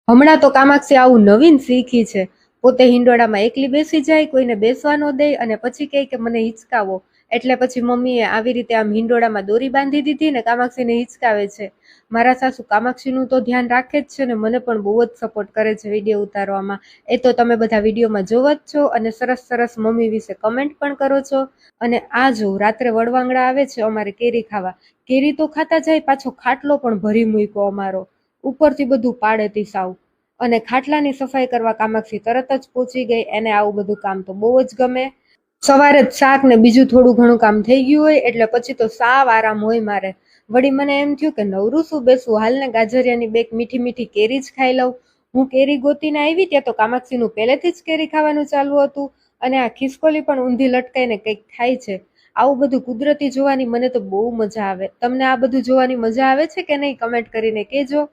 હમણાં તો કામાક્ષી આવું નવીન શીખી છે. પોતે હિંડોળામાં એકલી બેસી જાય, કોઈને બેસવા ન દે અને પછી કહે કે મને હિંચકાવો. એટલે પછી મમ્મીએ આવી રીતે આમ હિંડોળામાં દોરી બાંધી દીધી ને કામાક્ષીને હિંચકાવે છે. મારા સાસુ કામાક્ષીનું તો ધ્યાન રાખે જ છે ને મને પણ બહુ જ સપોર્ટ કરે છે વિડીયો ઉતારવામાં. એ તો તમે બધા વિડીયોમાં જોવો જ છો અને સરસ સરસ મમ્મી વિશે કમેન્ટ પણ કરો છો. અને આ જો રાત્રે વડવાંગડા આવે છે અમારે કેરી ખાવા. કેરી તો ખાતા જાય, પાછો ખાટલો પણ ભરી મૂક્યો અમારો. ઉપરથી બધું પાડેતી સાવ. અને ખાટલાની સફાઈ કરવા કામાક્ષી તરત જ પહોંચી ગઈ. એને આવું બધું કામ તો બહુ જ ગમે. સવારે જ શાક ને બીજું થોડું ઘણું કામ થઈ ગયું હોય એટલે પછી તો સાવ આરામ હોય મારે. વળી મને એમ થયું કે નવરું શું બેસવું, હાલને ગાજરિયાની બેક મીઠી મીઠી કેરી જ ખાઈ લઉં. હું કેરી ગોતીને આવી ત્યાં તો કામાક્ષીનું પહેલેથી જ કેરી ખાવાનું ચાલુ હતું અને આ ખિસકોલી પણ ઊંધી લટકાઈને કંઈક ખાય છે. આવું બધું કુદરતી જોવાની મને તો બહુ મજા આવે. તમને આ બધું જોવાની મજા આવે છે કે નહીં કમેન્ટ કરીને કહેજો.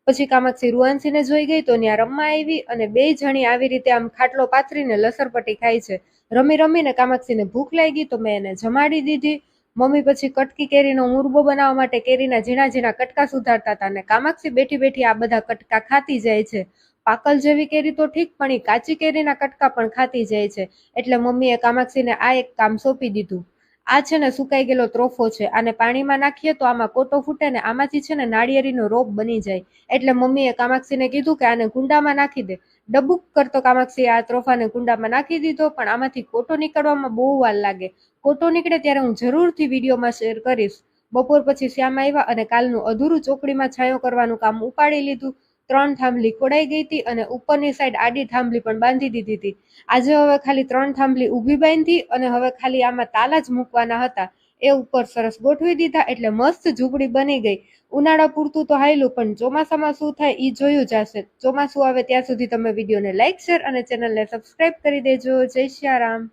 પછી કામાક્ષી રૂવાંશીને જોઈ ગઈ તો ત્યાં રમવા આવી અને બે જણી આવી રીતે આમ ખાટલો પાથરીને લસરપટ્ટી ખાય છે. રમી રમીને કામાક્ષીને ભૂખ લાગી તો મેં એને જમાડી દીધી. મમ્મી પછી કટકી કેરીનો મુરબો બનાવવા માટે કેરીના ઝીણા ઝીણા કટકા સુધારતા હતા અને કામાક્ષી બેઠી બેઠી આ બધા કટકા ખાતી જાય છે. પાકલ જેવી કેરી તો ઠીક, પણ કાચી કેરીના કટકા પણ ખાતી જાય છે. એટલે મમ્મીએ કામાક્ષીને આ એક કામ સોંપી દીધું. આ છે ને સુકાઈ ગયેલો ત્રોફો છે, આને પાણીમાં નાખીએ તો આમાં કોટો ફૂટે ને આમાંથી છે ને નાળિયેરીનો રોપ બની જાય. એટલે મમ્મીએ કામાક્ષીને કીધું કે આને કુંડામાં નાખી દે. ડબુક કરતો કામાક્ષી આ ત્રોફાને કુંડામાં નાખી દીધો, પણ આમાંથી કોટો નીકળવામાં બહુ વાર લાગે. કોટો નીકળે ત્યારે હું જરૂરથી વિડીયોમાં શેર કરીશ. બપોર પછી શ્યામ આવ્યા અને કાલનું અધૂરું ચોકડીમાં છાંયો કરવાનું કામ ઉપાડી લીધું. 3 થાંભલી ખોડાઈ ગઈ હતી અને ઉપરની સાઈડ આડી થાંભલી પણ બાંધી દીધી હતી. આજે હવે ખાલી 3 થાંભલી ઊભી બાંધી અને હવે ખાલી આમાં તાલા જ મૂકવાના હતા. એ ઉપર સરસ ગોઠવી દીધા એટલે મસ્ત ઝૂંપડી બની ગઈ. ઉનાળા પૂરતું તો હાયલું, પણ ચોમાસામાં શું થાય એ જોયું જશે. ચોમાસું આવે ત્યાં સુધી તમે વિડીયોને લાઈક, શેર અને ચેનલને સબસ્ક્રાઇબ કરી દેજો. જય શ્રી રામ.